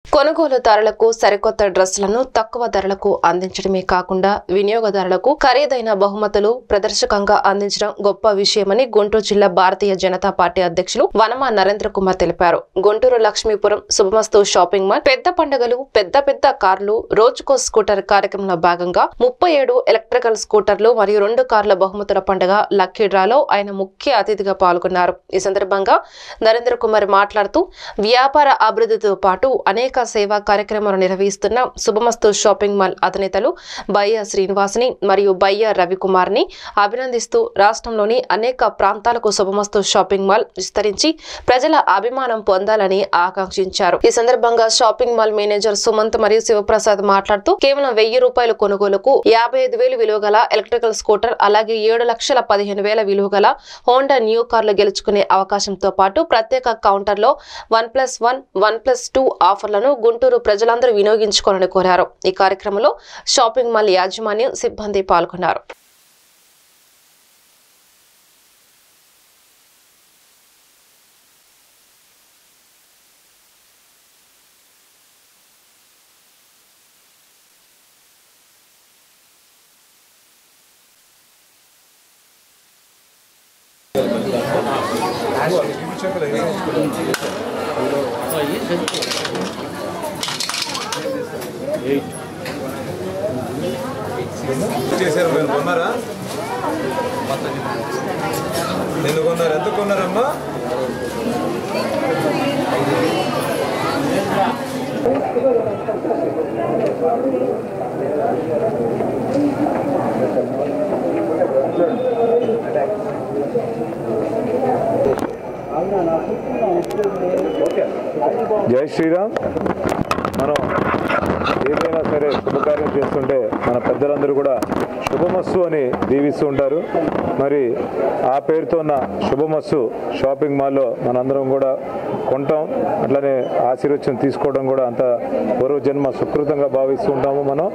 కొనుగోలుదారులకు సరికొత్త డ్రెస్సులను తక్కువ ధరలకు అందించడమే కాకుండా వినియోగదారులకు ఖరీదైన బహుమతులు ప్రదర్శకంగా అందించడం గొప్ప విషయమని గుంటూరు జిల్లా భారతీయ జనతా పార్టీ అధ్యక్షులు వనమా నరేంద్ర కుమార్ తెలిపారు. గుంటూరు లక్ష్మీపురం శుభమస్తు షాపింగ్ మాల్ పెద్ద పండుగలు పెద్ద కార్లు రోజుకో స్కూటర్ కార్యక్రమంలో భాగంగా 37 ఎలక్ట్రికల్ స్కూటర్లు మరియు 2 కార్ల బహుమతుల పండుగ లక్కీ డ్రాలో ఆయన ముఖ్య అతిథిగా పాల్గొన్నారు. ఈ సందర్భంగా నరేంద్ర కుమార్ మాట్లాడుతూ వ్యాపార అభివృద్ధితో పాటు అనేక సేవా కార్యక్రమాలు నిర్వహిస్తున్న శుభమస్తు షాపింగ్ మాల్ అధినేతలు బయ్య శ్రీనివాసిని మరియు బయ్య రవికుమార్ ని అభినందిస్తూ రాష్ట్రంలోని అనేక ప్రాంతాలకు శుభమస్తు షాపింగ్ మాల్ విస్తరించి ప్రజల అభిమానం పొందాలని ఆకాంక్షించారు. ఈ సందర్భంగా షాపింగ్ మాల్ మేనేజర్ సుమంత్ మరియు శివప్రసాద్ మాట్లాడుతూ కేవలం 1000 రూపాయల కొనుగోలుకు 55,000 విలువ గల ఎలక్ట్రికల్ స్కూటర్ అలాగే 7,15,000 విలువ గల హోండా న్యూ కార్లు గెలుచుకునే అవకాశంతో పాటు ప్రత్యేక కౌంటర్ లో 1+1, 1+2 ఆఫర్లను గుంటూరు ప్రజలందరూ వినియోగించుకోవాలని కోరారు. ఈ కార్యక్రమంలో షాపింగ్ మాల్ యాజమాన్యం సిబ్బంది పాల్గొన్నారు. చేశారు మీరు కొన్నారా? నేను కొన్నారు. ఎంత కొన్నారమ్మా? జై శ్రీరామ్. మనం ఏదైనా సరే శుభకార్యం చేస్తుంటే మన పెద్దలందరూ కూడా శుభమస్సు అని దీవిస్తూ ఉంటారు. మరి ఆ పేరుతో ఉన్న శుభమస్సు షాపింగ్ మాల్లో మనందరం కూడా కొంటాం. అట్లనే ఆశీర్వచనం తీసుకోవడం కూడా అంత పూర్వజన్మ సుకృతంగా భావిస్తూ ఉంటాము. మనం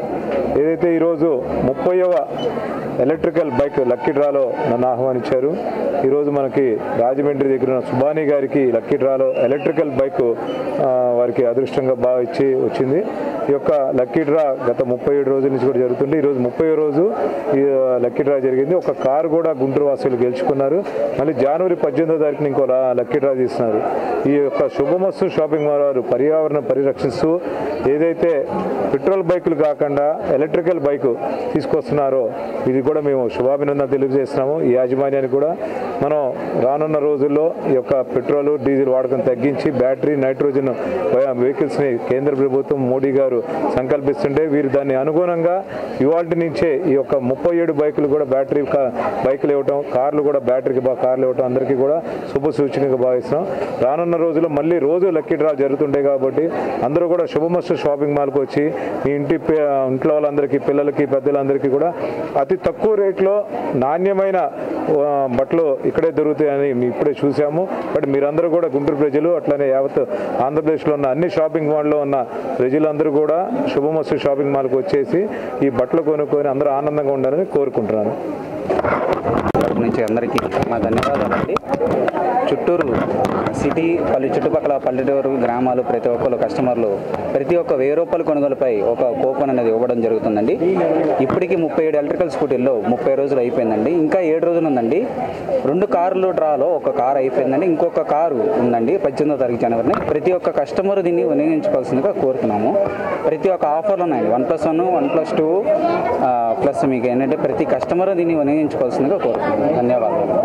ఏదైతే ఈరోజు 30వ ఎలక్ట్రికల్ బైక్ లక్కీ డ్రాలో నన్ను ఆహ్వానించారు. ఈరోజు మనకి రాజమండ్రి దగ్గర ఉన్న సుబానీ గారికి లక్కీ డ్రాలో ఎలక్ట్రికల్ బైక్ వారికి అదృష్టంగా భావించి వచ్చింది. ఈ యొక్క లక్కీ డ్రా గత 37 రోజుల నుంచి కూడా జరుగుతుంది. ఈరోజు 30వ రోజు ఈ లక్కీ డ్రా జరిగింది. ఒక కారు కూడా గుంటూరు వాసులు గెలుచుకున్నారు. మళ్ళీ జనవరి 18వ తారీఖున ఇంకో లక్కీ డ్రా తీస్తున్నారు. ఈ యొక్క శుభమస్తు షాపింగ్ మాల్ వారు పర్యావరణం పరిరక్షిస్తూ ఏదైతే పెట్రోల్ బైకులు కాకుండా ఎలక్ట్రికల్ బైక్ తీసుకొస్తున్నారో ఇది కూడా మేము శుభాభినందన తెలియజేస్తున్నాము. ఈ యాజమాన్యానికి కూడా మనం రానున్న రోజుల్లో ఈ యొక్క పెట్రోల్ డీజిల్ వాడకం తగ్గించి బ్యాటరీ నైట్రోజన్ వెహికల్స్ని కేంద్ర ప్రభుత్వం మోడీ గారు సంకల్పిస్తుంటే వీరు దాన్ని అనుగుణంగా ఇవాల్టి నుంచే ఈ యొక్క 37 బైకులు కూడా బ్యాటరీ బైకులు ఇవ్వటం, కార్లు కూడా బ్యాటరీకి కార్లు ఇవ్వటం అందరికీ కూడా శుభ సూచనగా భావిస్తున్నాం. రానున్న రోజుల్లో మళ్ళీ రోజు లక్కీ డ్రా జరుగుతుంటాయి కాబట్టి అందరూ కూడా శుభమస్తు షాపింగ్ మాల్కి వచ్చి మీ ఇంట్లో వాళ్ళందరికీ పిల్లలకి పెద్దలందరికీ కూడా అతి తక్కువ రేట్లో నాణ్యమైన బట్టలు ఇక్కడే దొరుకుతాయని ఇప్పుడే చూసాము. బట్ మీరందరూ కూడా గుంటూరు ప్రజలు అట్లనే యావత్ ఆంధ్రప్రదేశ్లో ఉన్న అన్ని షాపింగ్ మాల్లో ఉన్న ప్రజలందరూ కూడా శుభమస్తు షాపింగ్ మాల్కి వచ్చేసి ఈ బట్టలు కొనుక్కొని అందరూ ఆనందంగా ఉండాలని కోరుకుంటున్నాను. నుంచి అందరికీ మా ధన్యవాదాలండి. చుట్టూరు సిటీ చుట్టుపక్కల పల్లెటూరు గ్రామాలు ప్రతి ఒక్కరు కస్టమర్లు ప్రతి ఒక్క 1000 రూపాయల కొనుగోలుపై ఒక కూపన్ అనేది ఇవ్వడం జరుగుతుందండి. ఇప్పటికీ 37 ఎలక్ట్రికల్ స్కూటీల్లో 30 రోజులు అయిపోయిందండి. ఇంకా 7 రోజులు ఉందండి. 2 కార్లు డ్రాలో ఒక కారు అయిపోయిందండి. ఇంకొక కారు ఉందండి 18వ తారీఖు జనవరిని. ప్రతి ఒక్క కస్టమర్ దీన్ని వినియోగించుకోవాల్సిందిగా కోరుతున్నాము. ప్రతి ఒక్క ఆఫర్లు ఉన్నాయండి. 1+1, 1+2 ప్లస్ మీకు ఏంటంటే ప్రతి కస్టమర్ దీన్ని వినియోగించుకోవాల్సిందిగా కోరుతున్నాము. ధన్యవాదాలు.